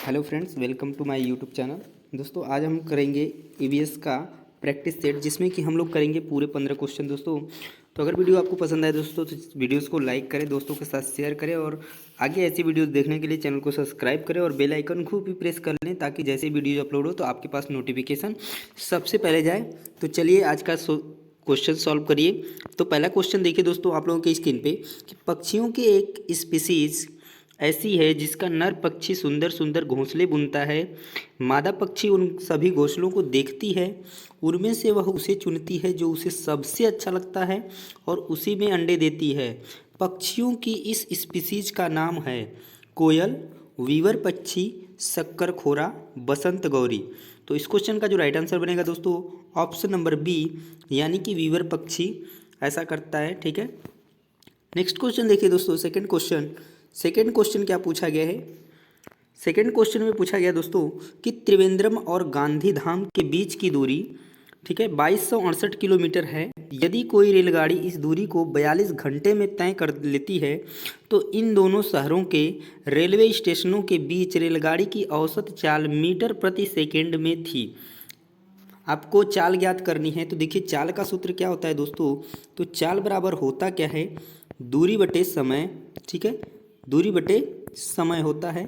Hello friends, welcome to my YouTube channel. दोस्तों आज हम करेंगे ईवीएस का प्रैक्टिस सेट, जिसमें कि हम लोग करेंगे पूरे 15 क्वेश्चन। दोस्तों तो अगर वीडियो आपको पसंद आए दोस्तों तो वीडियोस को लाइक करें, दोस्तों के साथ शेयर करें और आगे ऐसी वीडियोस देखने के लिए चैनल को सब्सक्राइब करें और बेल आइकन को भी प्रेस कर लें, ताकि जैसे वीडियो अपलोड हो तो आपके पास नोटिफिकेशन सबसे पहले जाए। तो चलिए आज का क्वेश्चन सॉल्व करिए। तो पहला क्वेश्चन देखिए दोस्तों आप लोगों के स्क्रीन पे कि पक्षियों के एक स्पीसीज ऐसी है जिसका नर पक्षी सुंदर सुंदर घोंसले बुनता है। मादा पक्षी उन सभी घोंसलों को देखती है, उनमें से वह उसे चुनती है जो उसे सबसे अच्छा लगता है और उसी में अंडे देती है। पक्षियों की इस स्पीसीज का नाम है कोयल, वीवर पक्षी, शक्करखोरा, बसंत गौरी। तो इस क्वेश्चन का जो राइट आंसर बनेगा दोस्तों ऑप्शन नंबर बी, यानी कि वीवर पक्षी ऐसा करता है। ठीक है, नेक्स्ट क्वेश्चन देखिए दोस्तों। सेकंड क्वेश्चन क्या पूछा गया है। सेकंड क्वेश्चन में पूछा गया दोस्तों कि त्रिवेंद्रम और गांधीधाम के बीच की दूरी, ठीक है, 2268 किलोमीटर है। यदि कोई रेलगाड़ी इस दूरी को 42 घंटे में तय कर लेती है तो इन दोनों शहरों के रेलवे स्टेशनों के बीच रेलगाड़ी की औसत चाल मीटर प्रति सेकेंड में थी। आपको चाल ज्ञात करनी है। तो देखिए चाल का सूत्र क्या होता है दोस्तों। तो चाल बराबर होता क्या है, दूरी बटे समय। ठीक है, दूरी बटे समय होता है।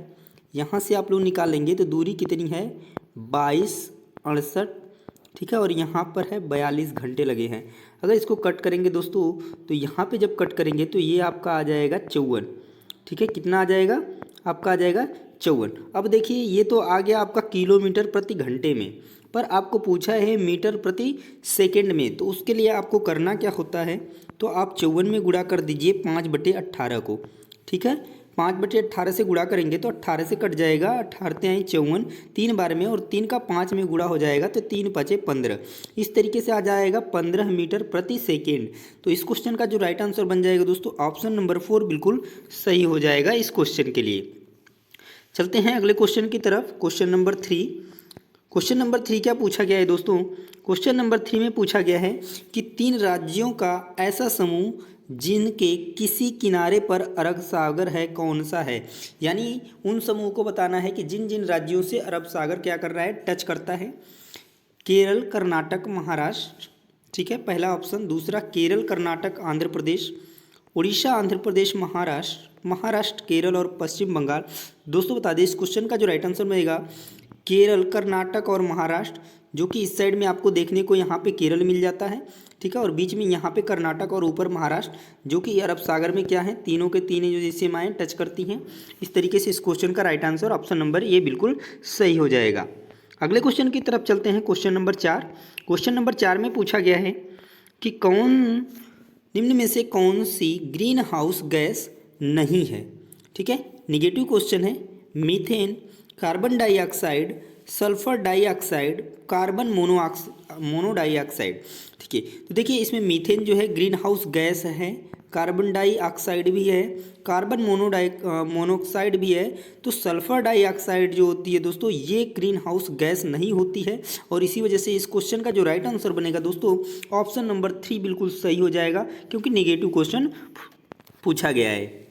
यहाँ से आप लोग निकालेंगे तो दूरी कितनी है 2268, ठीक है, और यहाँ पर है 42 घंटे लगे हैं। अगर इसको कट करेंगे दोस्तों तो यहाँ पे जब कट करेंगे तो ये आपका आ जाएगा 54। ठीक है, कितना आ जाएगा आपका आ जाएगा 54। अब देखिए ये तो आ गया आपका किलोमीटर प्रति घंटे में, पर आपको पूछा है मीटर प्रति सेकंड में। तो उसके लिए आपको करना क्या होता है, तो आप 54 में गुणा कर दीजिए 5/18 को। ठीक है, 5/18 से गुणा करेंगे तो 18 से कट जाएगा, 18 हैं 54, 3 बार में, और 3 का 5 में गुणा हो जाएगा तो 3 5 15। इस तरीके से आ जाएगा 15 मीटर प्रति सेकेंड। तो इस क्वेश्चन का जो राइट आंसर बन जाएगा दोस्तों ऑप्शन नंबर 4 बिल्कुल सही हो जाएगा इस क्वेश्चन के लिए। चलते हैं अगले क्वेश्चन की तरफ। क्वेश्चन नंबर 3 क्या पूछा गया है दोस्तों। क्वेश्चन नंबर 3 में पूछा गया है कि 3 राज्यों का ऐसा समूह जिनके किसी किनारे पर अरब सागर है कौन सा है। यानी उन समूह को बताना है कि जिन जिन राज्यों से अरब सागर क्या कर रहा है, टच करता है। केरल, कर्नाटक, महाराष्ट्र, ठीक है, पहला ऑप्शन। दूसरा केरल, कर्नाटक, आंध्र प्रदेश, उड़ीसा, आंध्र प्रदेश, महाराष्ट्र, केरल और पश्चिम बंगाल। दोस्तों बता दें इस क्वेश्चन का जो राइट आंसर मिलेगा केरल, कर्नाटक और महाराष्ट्र, जो कि इस साइड में आपको देखने को यहाँ पे केरल मिल जाता है। ठीक है, और बीच में यहाँ पे कर्नाटक और ऊपर महाराष्ट्र, जो कि अरब सागर में क्या है, तीनों के तीन जो सीमाएँ टच करती हैं। इस तरीके से इस क्वेश्चन का राइट आंसर ऑप्शन नंबर ये बिल्कुल सही हो जाएगा। अगले क्वेश्चन की तरफ चलते हैं। Question number 4। क्वेश्चन नंबर 4 में पूछा गया है कि निम्न में से कौन सी ग्रीन हाउस गैस नहीं है। ठीक है, निगेटिव क्वेश्चन है। Methane, carbon dioxide, sulphur dioxide, carbon monodioxide. ठीक है, तो देखिए इसमें मीथेन जो है ग्रीन हाउस गैस है, कार्बन डाइऑक्साइड भी है, कार्बन मोनोऑक्साइड भी है। तो सल्फर डाइऑक्साइड जो होती है दोस्तों ये ग्रीन हाउस गैस नहीं होती है, और इसी वजह से इस क्वेश्चन का जो राइट आंसर बनेगा दोस्तों ऑप्शन नंबर 3 बिल्कुल सही हो जाएगा, क्योंकि नेगेटिव क्वेश्चन पूछा गया है।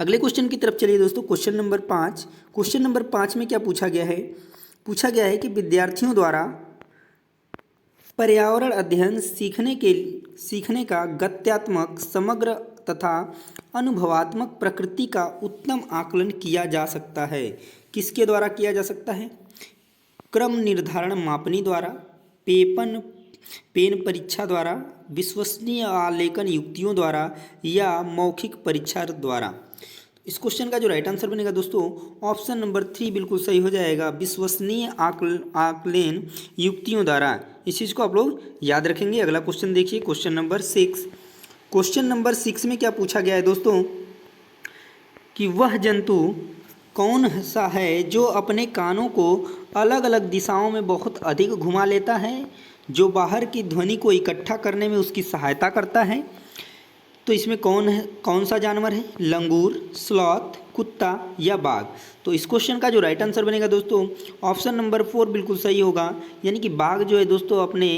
अगले क्वेश्चन की तरफ चलिए दोस्तों। Question number 5। क्वेश्चन नंबर 5 में क्या पूछा गया है। पूछा गया है कि विद्यार्थियों द्वारा पर्यावरण अध्ययन सीखने का गत्यात्मक, समग्र तथा अनुभवात्मक प्रकृति का उत्तम आकलन किया जा सकता है। किसके द्वारा किया जा सकता है। क्रम निर्धारण मापनी द्वारा, पेन परीक्षा द्वारा, विश्वसनीय आलेखन युक्तियों द्वारा या मौखिक परीक्षा द्वारा। इस क्वेश्चन का जो राइट आंसर बनेगा दोस्तों ऑप्शन नंबर 3 बिल्कुल सही हो जाएगा, विश्वसनीय आकलन युक्तियों द्वारा। इस चीज़ को आप लोग याद रखेंगे। अगला क्वेश्चन देखिए, क्वेश्चन नंबर 6। क्वेश्चन नंबर 6 में क्या पूछा गया है दोस्तों कि वह जंतु कौन सा है जो अपने कानों को अलग अलग दिशाओं में बहुत अधिक घुमा लेता है, जो बाहर की ध्वनि को इकट्ठा करने में उसकी सहायता करता है। तो इसमें कौन सा जानवर है, लंगूर, स्लॉथ, कुत्ता या बाघ। तो इस क्वेश्चन का जो राइट आंसर बनेगा दोस्तों ऑप्शन नंबर 4 बिल्कुल सही होगा, यानी कि बाघ जो है दोस्तों अपने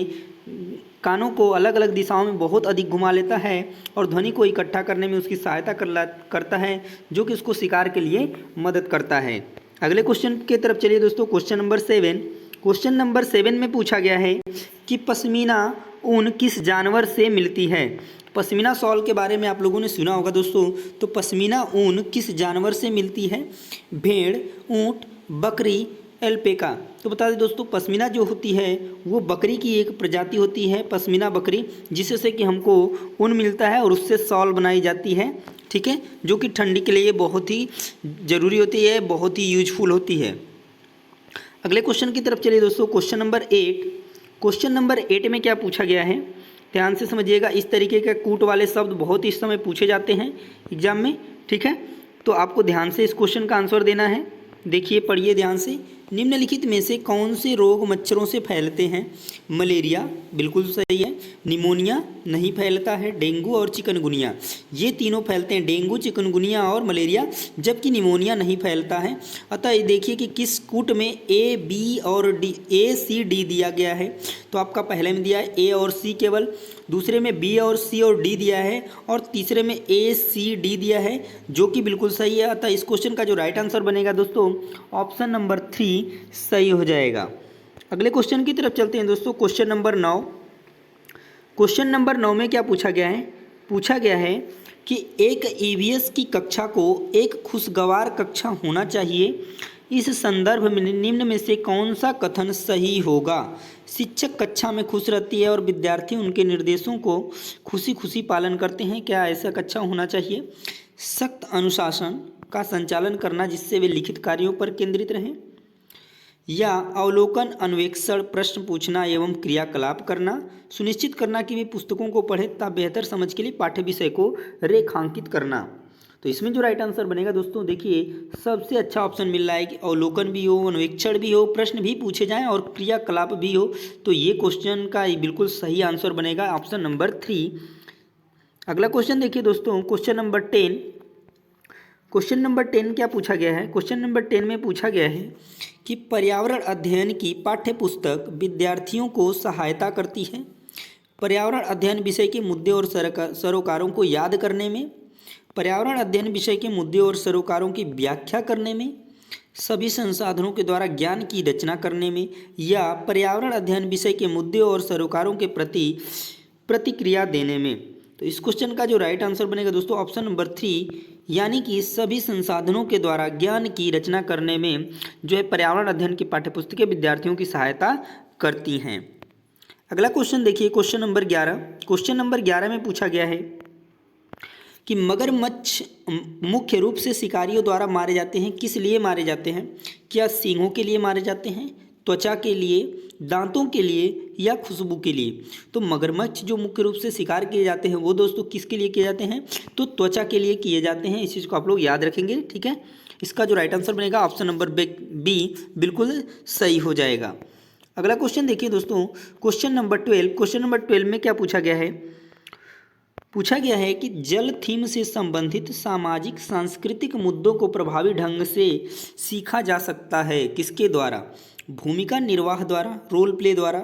कानों को अलग अलग दिशाओं में बहुत अधिक घुमा लेता है और ध्वनि को इकट्ठा करने में उसकी सहायता करता है, जो कि उसको शिकार के लिए मदद करता है। अगले क्वेश्चन की तरफ चलिए दोस्तों। Question number 7। क्वेश्चन नंबर 7 में पूछा गया है कि पश्मीना ऊन किस जानवर से मिलती है। पश्मीना शॉल के बारे में आप लोगों ने सुना होगा दोस्तों। तो पश्मीना ऊन किस जानवर से मिलती है? भेड़, ऊंट, बकरी, एल्पेका। तो बता दें दोस्तों, पश्मीना जो होती है वो बकरी की एक प्रजाति होती है, पश्मीना बकरी, जिससे कि हमको ऊन मिलता है और उससे शॉल बनाई जाती है, ठीक है, जो कि ठंडी के लिए बहुत ही ज़रूरी होती है, बहुत ही यूजफुल होती है। अगले क्वेश्चन की तरफ चलिए दोस्तों। Question number 8। क्वेश्चन नंबर 8 में क्या पूछा गया है, ध्यान से समझिएगा। इस तरीके के कूट वाले शब्द बहुत इस समय पूछे जाते हैं एग्जाम में, ठीक है। तो आपको ध्यान से इस क्वेश्चन का आंसर देना है। देखिए, पढ़िए ध्यान से। निम्नलिखित में से कौन से रोग मच्छरों से फैलते हैं? मलेरिया, बिल्कुल सही है। निमोनिया नहीं फैलता है। डेंगू और चिकनगुनिया, ये तीनों फैलते हैं, डेंगू, चिकनगुनिया और मलेरिया, जबकि निमोनिया नहीं फैलता है। अतः ये देखिए कि किस कूट में ए, बी और डी, ए, सी, डी दिया गया है। तो आपका पहले में दिया है ए और सी केवल, दूसरे में बी और सी और डी दिया है, और तीसरे में ए, सी, डी दिया है, जो कि बिल्कुल सही है। अतः इस क्वेश्चन का जो राइट आंसर बनेगा दोस्तों, ऑप्शन नंबर 3 सही हो जाएगा। अगले क्वेश्चन की तरफ चलते हैं दोस्तों। Question number 9। क्वेश्चन नंबर 9 में क्या पूछा गया है? पूछा गया है कि एक ईवीएस की कक्षा को एक खुशगवार कक्षा होना चाहिए। इस संदर्भ में निम्न में से कौन सा कथन सही होगा? शिक्षक कक्षा में खुश रहती है और विद्यार्थी उनके निर्देशों को खुशी खुशी पालन करते हैं। क्या ऐसा कक्षा होना चाहिए? सख्त अनुशासन का संचालन करना जिससे वे लिखित कार्यों पर केंद्रित रहें, या अवलोकन, अन्वेषण, प्रश्न पूछना एवं क्रियाकलाप करना, सुनिश्चित करना कि वे पुस्तकों को पढ़ें तथा बेहतर समझ के लिए पाठ्य विषय को रेखांकित करना। तो इसमें जो राइट आंसर बनेगा दोस्तों, देखिए सबसे अच्छा ऑप्शन मिल रहा है कि अवलोकन भी हो, अन्वेषण भी हो, प्रश्न भी पूछे जाएं और क्रियाकलाप भी हो। तो ये क्वेश्चन का बिल्कुल सही आंसर बनेगा ऑप्शन नंबर 3। अगला क्वेश्चन देखिए दोस्तों। Question number 10। क्वेश्चन नंबर 10 क्या पूछा गया है? क्वेश्चन नंबर 10 में पूछा गया है कि पर्यावरण अध्ययन की पाठ्य पुस्तक विद्यार्थियों को सहायता करती है पर्यावरण अध्ययन विषय के मुद्दे और सरोकारों को याद करने में, पर्यावरण अध्ययन विषय के मुद्दे और सरोकारों की व्याख्या करने में, सभी संसाधनों के द्वारा ज्ञान की रचना करने में, या पर्यावरण अध्ययन विषय के मुद्दे और सरोकारों के प्रति प्रतिक्रिया देने में। तो इस क्वेश्चन का जो राइट आंसर बनेगा दोस्तों, ऑप्शन नंबर 3, यानी कि सभी संसाधनों के द्वारा ज्ञान की रचना करने में जो है पर्यावरण अध्ययन की पाठ्यपुस्तकें विद्यार्थियों की सहायता करती हैं। अगला क्वेश्चन देखिए। Question number 11। क्वेश्चन नंबर 11 में पूछा गया है कि मगरमच्छ मुख्य रूप से शिकारियों द्वारा मारे जाते हैं, किस लिए मारे जाते हैं? क्या सींगों के लिए मारे जाते हैं, त्वचा के लिए, दांतों के लिए, या खुशबू के लिए? तो मगरमच्छ जो मुख्य रूप से शिकार किए जाते हैं वो दोस्तों किसके लिए किए जाते हैं? तो त्वचा के लिए किए जाते हैं। इस चीज़ को आप लोग याद रखेंगे, ठीक है। इसका जो राइट आंसर बनेगा ऑप्शन नंबर बी बिल्कुल सही हो जाएगा। अगला क्वेश्चन देखिए दोस्तों। Question number 12। क्वेश्चन नंबर 12 में क्या पूछा गया है? पूछा गया है कि जल थीम से संबंधित सामाजिक सांस्कृतिक मुद्दों को प्रभावी ढंग से सीखा जा सकता है किसके द्वारा? भूमिका निर्वाह द्वारा, रोल प्ले द्वारा,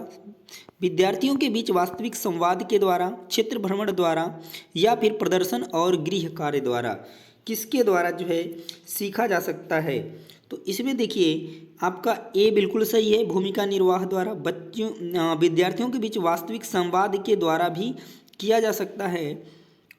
विद्यार्थियों के बीच वास्तविक संवाद के द्वारा, क्षेत्र भ्रमण द्वारा, या फिर प्रदर्शन और गृह कार्य द्वारा? किसके द्वारा जो है सीखा जा सकता है? तो इसमें देखिए आपका ए बिल्कुल सही है, भूमिका निर्वाह द्वारा। विद्यार्थियों के बीच वास्तविक संवाद के द्वारा भी किया जा सकता है।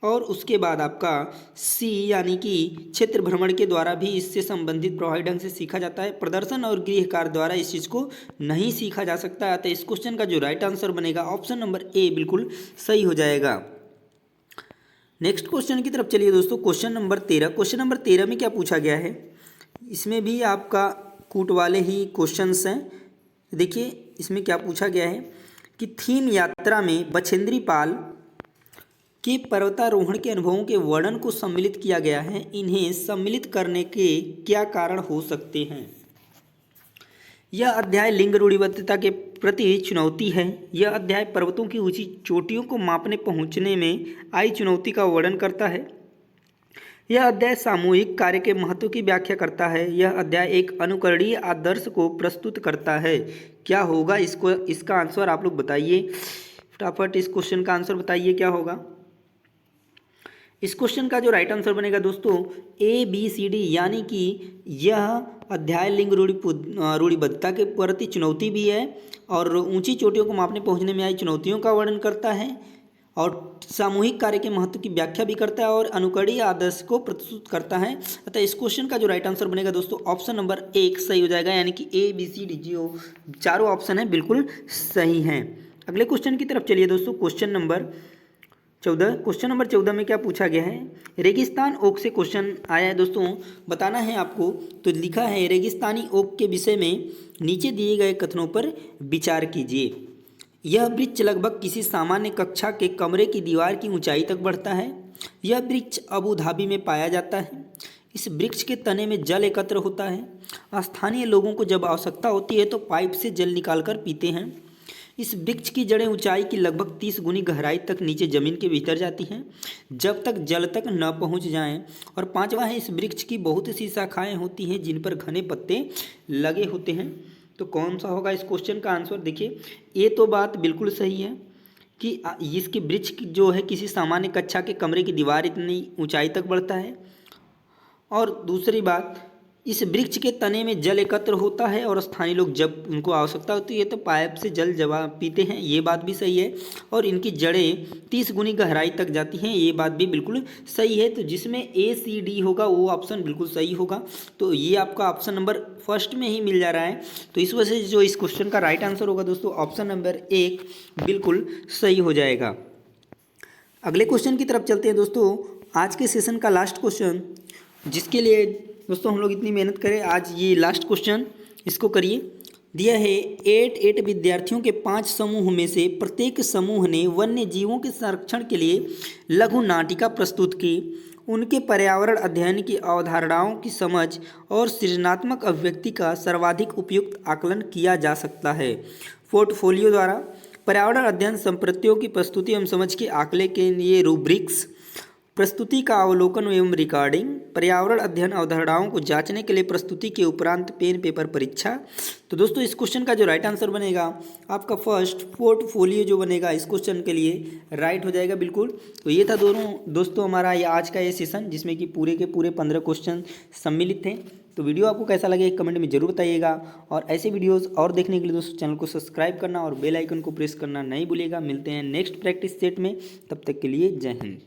और उसके बाद आपका सी यानी कि क्षेत्र भ्रमण के द्वारा भी इससे संबंधित प्रभावी ढंग से सीखा जाता है। प्रदर्शन और गृह कार्य द्वारा इस चीज़ को नहीं सीखा जा सकता है। तो इस क्वेश्चन का जो राइट आंसर बनेगा ऑप्शन नंबर ए बिल्कुल सही हो जाएगा। नेक्स्ट क्वेश्चन की तरफ चलिए दोस्तों। Question number 13। क्वेश्चन नंबर 13 में क्या पूछा गया है? इसमें भी आपका कूट वाले ही क्वेश्चंस हैं। देखिए इसमें क्या पूछा गया है कि थीम यात्रा में बछेंद्री पाल के पर्वतारोहण के अनुभवों के वर्णन को सम्मिलित किया गया है। इन्हें सम्मिलित करने के क्या कारण हो सकते हैं? यह अध्याय लिंग रूढ़िबद्धता के प्रति चुनौती है। यह अध्याय पर्वतों की ऊंची चोटियों को मापने पहुंचने में आई चुनौती का वर्णन करता है। यह अध्याय सामूहिक कार्य के महत्व की व्याख्या करता है। यह अध्याय एक अनुकरणीय आदर्श को प्रस्तुत करता है। क्या होगा इसका आंसर आप लोग बताइए फटाफट। इस क्वेश्चन का आंसर बताइए क्या होगा। इस क्वेश्चन का जो राइट आंसर बनेगा दोस्तों ABCD, यानी कि यह अध्याय लिंग रूढ़िबद्धता के प्रति चुनौती भी है और ऊंची चोटियों को मापने पहुंचने में आई चुनौतियों का वर्णन करता है और सामूहिक कार्य के महत्व की व्याख्या भी करता है और अनुकरणीय आदर्श को प्रस्तुत करता है। अतः इस क्वेश्चन का जो राइट आंसर बनेगा दोस्तों ऑप्शन नंबर 1 सही हो जाएगा, यानी कि ABCD जो चारों ऑप्शन है बिल्कुल सही हैं। अगले क्वेश्चन की तरफ चलिए दोस्तों, क्वेश्चन नंबर 14 में क्या पूछा गया है। रेगिस्तान ओक से क्वेश्चन आया है दोस्तों, बताना है आपको। तो लिखा है रेगिस्तानी ओक के विषय में नीचे दिए गए कथनों पर विचार कीजिए। यह वृक्ष लगभग किसी सामान्य कक्षा के कमरे की दीवार की ऊंचाई तक बढ़ता है। यह वृक्ष अबू धाबी में पाया जाता है। इस वृक्ष के तने में जल एकत्र होता है। स्थानीय लोगों को जब आवश्यकता होती है तो पाइप से जल निकालकर पीते हैं। इस वृक्ष की जड़ें ऊंचाई की लगभग 30 गुनी गहराई तक नीचे जमीन के भीतर जाती हैं जब तक जल तक न पहुंच जाएं। और पांचवा है, इस वृक्ष की बहुत सी शाखाएं होती हैं जिन पर घने पत्ते लगे होते हैं। तो कौन सा होगा इस क्वेश्चन का आंसर। देखिए, ये तो बात बिल्कुल सही है कि इसकी वृक्ष जो है किसी सामान्य कक्षा के कमरे की दीवार इतनी ऊंचाई तक बढ़ता है। और दूसरी बात, इस वृक्ष के तने में जल एकत्र होता है और स्थानीय लोग जब उनको आवश्यकता होती है तो पाइप से जल जवा पीते हैं, ये बात भी सही है। और इनकी जड़ें 30 गुनी गहराई तक जाती हैं, ये बात भी बिल्कुल सही है। तो जिसमें ACD होगा वो ऑप्शन बिल्कुल सही होगा। तो ये आपका ऑप्शन नंबर फर्स्ट में ही मिल जा रहा है। तो इस वजह से जो इस क्वेश्चन का राइट आंसर होगा दोस्तों ऑप्शन नंबर 1 बिल्कुल सही हो जाएगा। अगले क्वेश्चन की तरफ चलते हैं दोस्तों, आज के सेशन का लास्ट क्वेश्चन, जिसके लिए दोस्तों हम लोग इतनी मेहनत करें। आज ये लास्ट क्वेश्चन, इसको करिए। दिया है 8 विद्यार्थियों के 5 समूह में से प्रत्येक समूह ने वन्य जीवों के संरक्षण के लिए लघु नाटिका प्रस्तुत की। उनके पर्यावरण अध्ययन की अवधारणाओं की समझ और सृजनात्मक अभिव्यक्ति का सर्वाधिक उपयुक्त आकलन किया जा सकता है। पोर्टफोलियो द्वारा पर्यावरण अध्ययन संप्रत्तियों की प्रस्तुति एवं समझ के आकले के लिए रूब्रिक्स, प्रस्तुति का अवलोकन एवं रिकॉर्डिंग, पर्यावरण अध्ययन अवधारणाओं को जांचने के लिए प्रस्तुति के उपरांत पेन पेपर परीक्षा। तो दोस्तों इस क्वेश्चन का जो राइट आंसर बनेगा आपका फर्स्ट पोर्टफोलियो जो बनेगा इस क्वेश्चन के लिए राइट हो जाएगा बिल्कुल। तो ये था दोस्तों हमारा ये आज का ये सेशन, जिसमें कि पूरे के पूरे 15 क्वेश्चन सम्मिलित थे। तो वीडियो आपको कैसा लगे कमेंट में जरूर बताइएगा और ऐसे वीडियोस और देखने के लिए दोस्तों चैनल को सब्सक्राइब करना और बेल आइकन को प्रेस करना नहीं भूलिएगा। मिलते हैं नेक्स्ट प्रैक्टिस सेट में, तब तक के लिए जय हिंद।